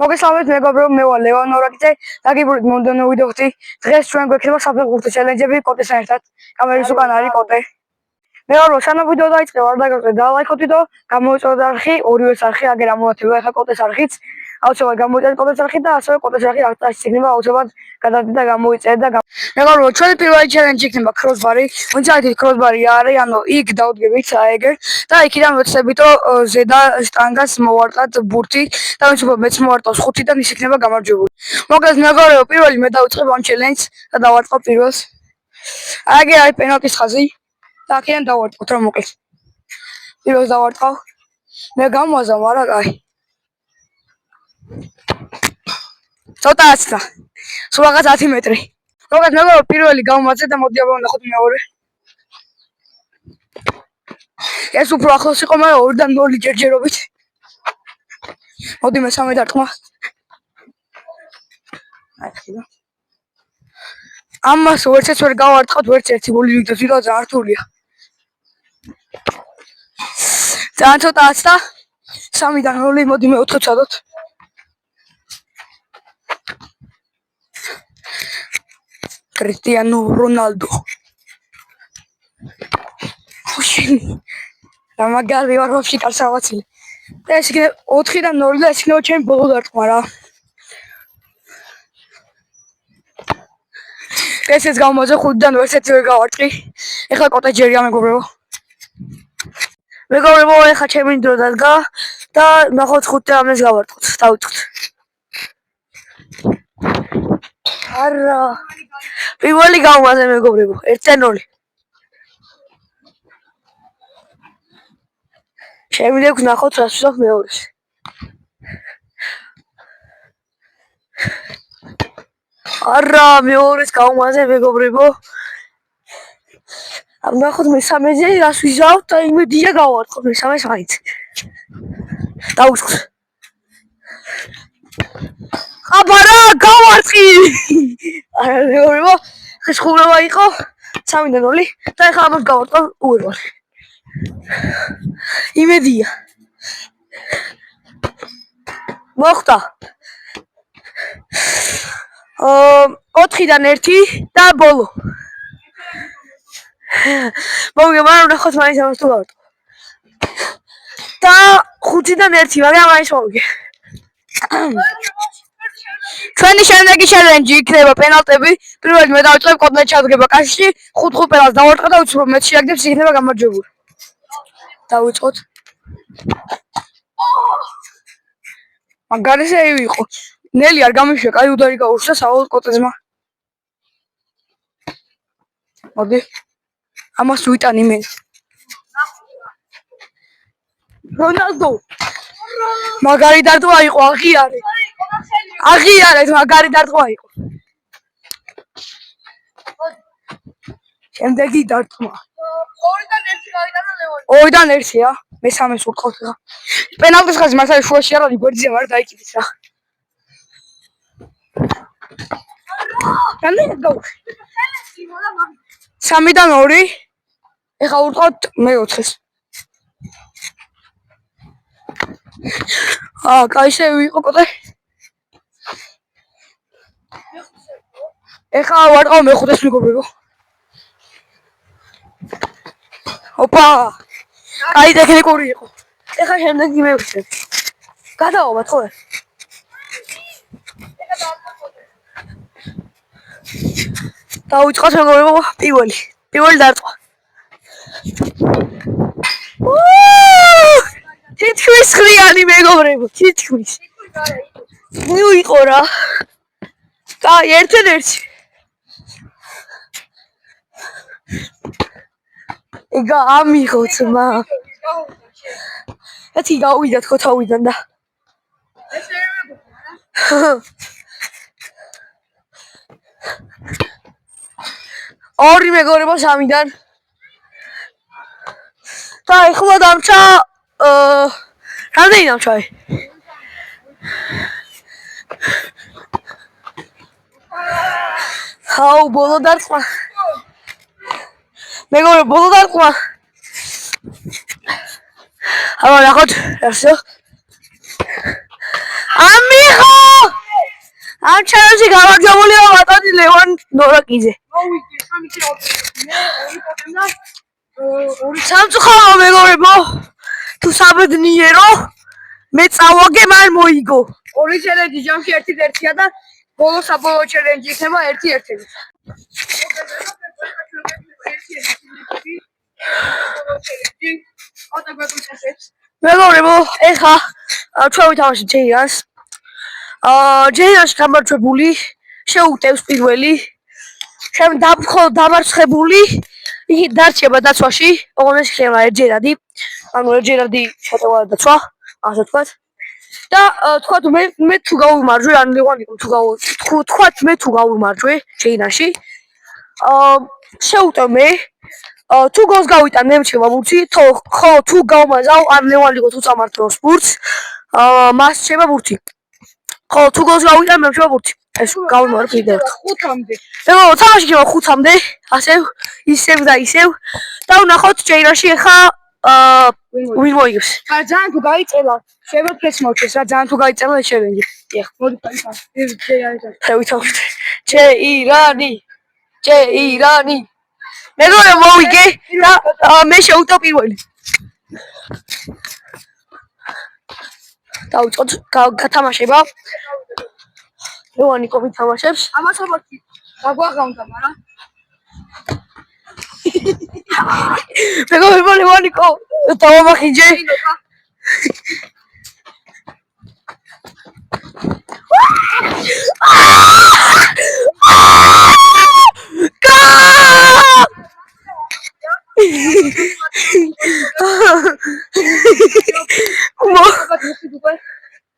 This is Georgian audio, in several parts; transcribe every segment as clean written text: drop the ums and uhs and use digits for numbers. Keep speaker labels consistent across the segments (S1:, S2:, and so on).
S1: მოგესალმებით მეგობრებო, მე ვარ ლევან ორაკიძე. დაგიბრუნდით მომდევნო ვიდეოთი. დღეს ჩვენ გვექნება საფეხბურთო ჩელენჯები კოტესთან ერთად. კამერის უკან არის კოტე. მე ვარ სანამ ვიდეო დაიწყება, არ დაგაგრძელეთ და ლაიქოთ ვიდეო, გამოიწვევთ არხი, ორივე არხი აგერ ამოვათებია ახლა კოტეს არხიც. აუცილებლად გამოიწვევთ კოტეს არხი და ასევე კოტეს არხი აქტაში იქნება, აუცილებლად გადადით და გამოიწერეთ და მეგობრებო, ჩვენი პირველი ჩელენჯი იქნება კროსბარი. ვინც აიტით კროსბარი არის, ანუ იქ დავდგებით აეგერ და იქიდან ვეცდებით რომ ზედა შტანგას მოვარტყათ ბურთი და ვინც უფრო მეც მოვარტყავს 5-დან ის იქნება გამარჯვებული. მოკლედ მეგობრებო, პირველი მე დავიწყებ ამ ჩელენჯს და დავარტყავ პირველს. აიგე არის პენალტის ხაზი და აქედან დავარტყავთ რა მოკლედ. პირველს დავარტყავ. მე გამვაზა, მაგრამ აი. ცოტა აცდა. სულ რაღაც 10 მეტრი. მოკლედ მეგობრებო, პირველი გამვაზა და მოდი აბა ვნახოთ მეორე. ეს უფრო ახლოს იყო, მაგრამ 2-დან 0 ჯერჯერობით. მოდი მესამე დარტყმა. აი ხიდა. ამას ვერცეც ვერ გავარტყავთ, ვერც ერთი გოლი ვიგდოთ, ვიდრე ძალიან რთულია. ძალიან ცოტა აცდა. 3-დან 0, მოდი მე 4-ს ვცადოთ. კრისტიანო რონალდო. რა მაგარი ვარ ვაფშე კაცავაცილი. და ეს იქნება 4-დან 0 და ეს იქნება ჩემი ბოლო დარტყმა რა. ესეც გამოვაძე 5-დან ვერცეც ვერ გავარტყი. ეხლა კოტე ჯერია მეგობრებო. მეგობრებო, ეხლა ჩემი დრო დადგა და ნახოთ 5-დან ამას გავარტყოთ. დავიწყოთ. არა. პირველი გამოვაძე მეგობრებო, 1-დან 0. შემიძლია ვნახოთ რას ვსვამ მეორეს. არა, მეორეს გამოვაძე მეგობრებო. ვნახოთ მესამეზე რას ვიზავთ და იმედია გავარტყოთ მესამეს მაინც. დავიწყოთ. აბარა, გავარტყი! არა მეგობრებო, ხესხურება იყო 3-დან 0 და ეხლა ამას გავარტყავ უერვალ. იმედია. მოხდა. 4-დან 1 და ბოლო. მოგე მაგრამ ვნახოთ მაინც ამას თუ გავარტყო. და 5-დან 1, მაგრამ მაინც მოვიგე. ჩვენი შემდეგი ჩელენჯი იქნება პენალტები. პირველი მე დავიწყებ, კოტე ჩადგება კაშში, 5 პენალტს დავარტყა და უცბო მეც შეაგდებს, იქნება გამარჯვებული. დავიწყოთ. მაგარი სეივი იყო. ნელი არ გამიშვია, კაი უდარი გაურჩა სავალ კოტეზმა. მოდი. ამას ვიტანი მე. რონალდო. მაგარი დარტყმა იყო, აღიარეთ. აღიარეთ, მაგარი დარტყმა იყო. შემდეგი დარტყმა. 2-დან 1 გავიტანა ლევონი. 2-დან 1-ა? მესამეს ვუყავთ ხა. პენალტის ხაზი მართალი შუაში არ არის, გვერდზე მაგრამ დაიკიდეთ რა. რამდენი გავუშვი? 3-დან 2. ეხლა ვუყავთ მე 4-ს. კაი სევი იყო კოტე. ეხლა ვარტყავ მე 5-ს მეგობრებო. ოპა! კაი ტექნიკური იყო. ეხლა შემდეგი მე ვიხდები. გადავალთ ხო? დავიწყოთ მეგობრებო, პირველი დარტყმა. თითქმის ხრიანი მეგობრებო, თითქმის. ნუ იყო რა. კაი, 1-1. ეგა ამიღო ძმა. ეთი გავიდა თქო თავიდან და. ორი მეგობრებო 3-დან. და ეხლა დამჭა რამდენი დამჭა? აუ ბოლო დარტყმა. მეგობრებო, ბოლო დარტყმა. აბა ნახოთ, რასო. ამიღო ამ ჩანელში გამარჯვებულია ბატონი ლევან ნორაკიძე. სამწუხარო მეგობრებო, თუ საბედნიერო მე წავაგე მან მოიგო. ორი ჩელენჯი ჯამში 1-1-ია და ბოლო საბოლოო ჩელენჯი იქნება 1-1. მეგობრებო, ეხა ჩვენ ვითამაშეთ ჯეირანს. ჯეირანს გამარჯვებული შეუტევს პირველი. შემ დამარცხებული იგი დარჩება დაცვაში, ოღონდ შეიძლება ერთჯერადი. ანუ ერთჯერადი შეტევა დაცვა, ასე ვთქვათ. და თქვათ მე თუ გავიმარჯვე, ან ლევანიკო თქვათ მე თუ გავიმარჯვე ჯეირანში, შეუტევ მე თუ გოლს გავიტან მე მრჩება ბურთი, ხო თუ გავმაზავ ან ლევანიკო თუ წამართავს ბურთს, მას რჩება ბურთი. ხო თუ გოლს გავიტან მე მრჩება ბურთი. ეს გავიმარჯვე კიდევ 5-მდე. ეხლა თამაში იქნება 5-მდე, ასე ისევ და ისევ. და ვნახოთ ჯეირანში ეხა ვინ მოიგებს. ძალიან თუ გაიწელა, შეიძლება ფრეს მოვჩეს რა, ძალიან თუ გაიწელა ეს ჩელენჯი. ეხლა მოდი ვითავშეთ. ჯეირანი. მეგობრებო მოვიგე და მე შევუტევ პირველი. დავიწყოთ გათამაშება. ლევანიკო ვითამაშებს. ამას ამბობთ გაგვაღამდა, მაგრამ მეგობრებო ლევანიკო დავამახინჯე.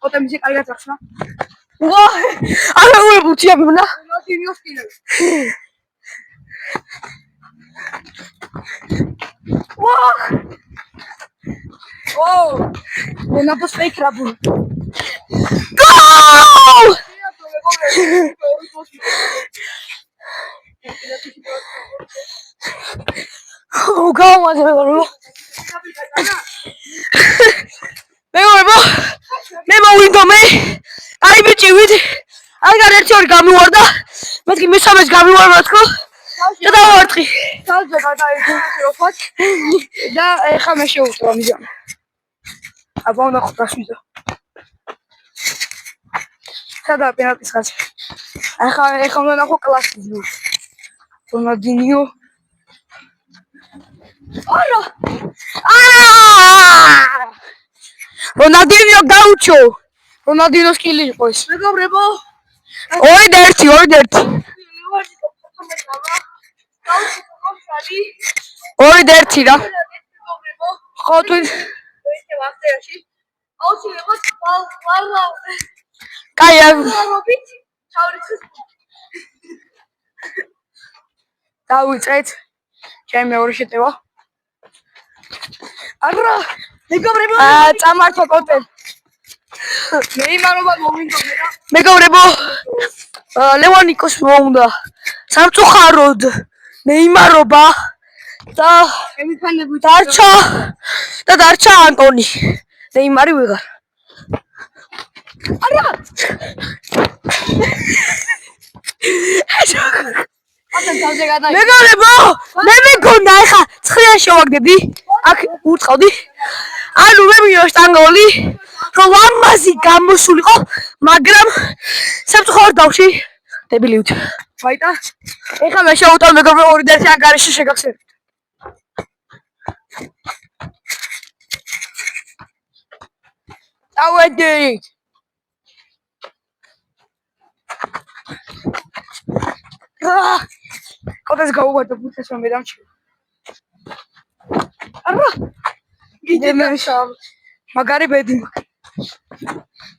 S1: Potem się kalga zaczyna. Ło! Ale ulebuciłem, no? Ło! O! Na postej krabu. Go! O, go, może było. მეგობრებო, მე მოვიდო მე. აი ბიჭი, ვიდი. აი გადაერთი ორი გამივარდა. მეთქი მესამეს გამივარდა თქო. და დავარტყი. თავზე გადაერთი როფოთ. და ეხა მე შევუტყვა მიზან. აბა უნდა ხვდასვიდო. სადა პენალტის ხაზი. ეხა უნდა ნახო კლასიზმი. რონალდინიო. არა! Ronaldinho gaucho. Ronaldinho skilli იყო ეს. მეგობრებო. 2-1. 2-1 რა. ხო თუ ისე ვახტერში. აუცილებლად ვარ. კაი, რობით. ჩავრიცხეს. დავიწყეთ. ჩემი მეორე შეტევა. არა მეგობრებო წამართვა კონტენ მეიმარობა მომინდო მეგობრებო ლევანიკოს მოუნდა სამწუხაროდ მეიმარობა და დარჩა ანტონი ნეიმარი ვეღარ არა მეგობრებო მე მეგონა ეხა 9-იან შევაგდები აქ უწყავდი ანუ მე მიო შტანგოლი რომ ამაზი გამოსულიყო მაგრამ სამწუხაროდ დავში დებილივთ ვაიტა ეხა მე შევუტევ მეგობრებო 2-1 ანგარიში შეგახსენებთ დავედით კოდეს გაუვარდა ბუთეს რომ მე დამჩი არა გიდე მე შავ მაგარი ბედი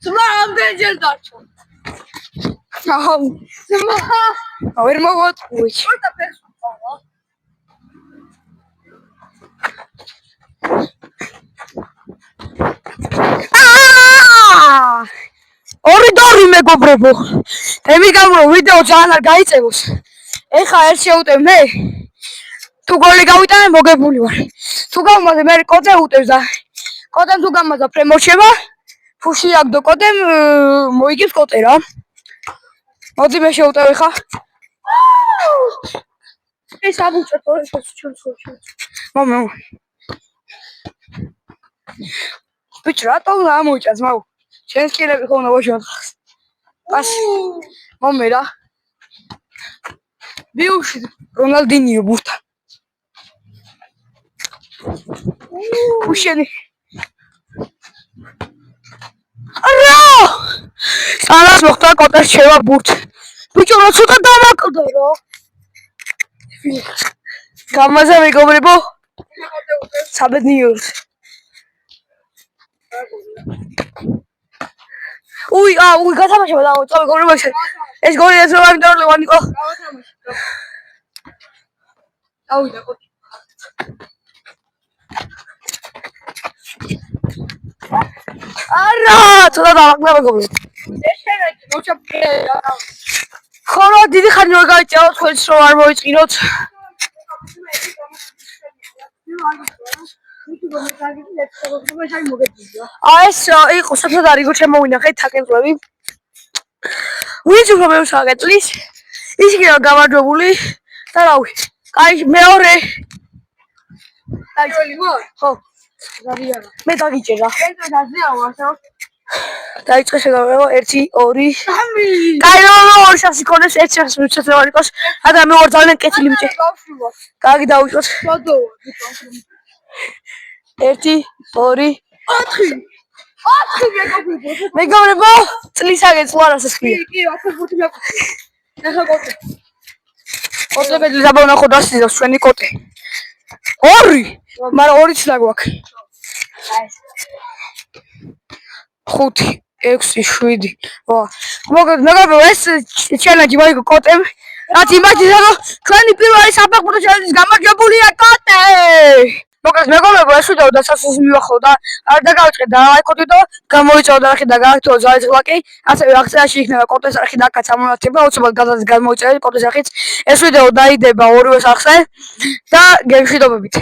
S1: ძმა ამდენჯერ დარჩა აუ ძმა ვერ მოვატყუი ხოდა პერსონალა ორი მეგობრებო ემი გამო ვიდეო ძალიან არ გაიწევოს ეხა ერთ შევუტევ მე თუ გოლი გავიტანე მოგებული ვარ თუ გავმაზე მე კოდე უტევს და კოდემ თუ გამადა ფრე მორჩება ფუში აგდო კოტემ მოიგებს კოტე რა. მოდი მე შევუტევ ხა. ეს აგუჭა თორე ჩვენს. მომო. ბიჭ რატო ამოჭას მაუ? შენს კილები ხომ ნავაშენ. პას. მომე რა. ბიუში რონალდინიო ბურთა. უშენი. არა! სანას მოხდა კოტეს შევა ბურთ. ბიჭო რა ცოტა დამაკლდა რა. გამაზე მეგობრებო. საბედნიეროდ. უი, გათამაშება და წავე გოლი მაგ ეს გოლი ეს რა იმდავრლე ვანიკო. დავიდა კოტი. არა, ცოტა დავაკლა მეგობრებო. ეს შევედი, მოჩაფკე. ხოლო დიდი ხანი ვერ გაიწევთ თქვენს რომ არ მოიწყინოთ. ეს იყო საფრთხე იყო შემოვინახეთ თაკენწლები. ვინც უფრო მეუს აგეწლის, ის იქნება გამარჯვებული და რავი. კაი მეორე. ხო. მე დაგიჭერა. დაიწყე შეგავება 1 2 3. კაი ორი შანსი ქონდეს, ერთ შანსს მიცეცევარ იყოს. და მე ვარ ძალიან კეთილი მიჭე. კარგი დავიწყოთ. 1 2 4 მეგობრებო, წლის აგეწლა რასაც ხია. კი, აფერბუთი მეკუთე. ახლა კოტე. კოტე ბედლი დაბავნახო დასიზავს ჩვენი კოტე. 2, მაგრამ 2-ც დაგვაქვს. 5 6 7. ვა. მეგობრებო, ეს ჩელენჯი მოიგო კოტემ. რაც იმაჩი რომ ჩვენი პირველი საფეხბურთო ჩელენჯის გამარჯვებულია კოტე. მოკლედ მეგობრებო, ეს ვიდეო დასასრულს მივახო და არ დაგავიწყეთ და ლაიქოთ და გამოიწვევთ არხი და გააქტიუროთ ზარის ლაიკი. ასევე აღწერაში იქნება კოტეს არხი და კაც ამონათება, უცებად გადადის გამოიწვევთ კოტეს არხიც. ეს ვიდეო დაიდება ორივე არხზე და გემშვიდობებით.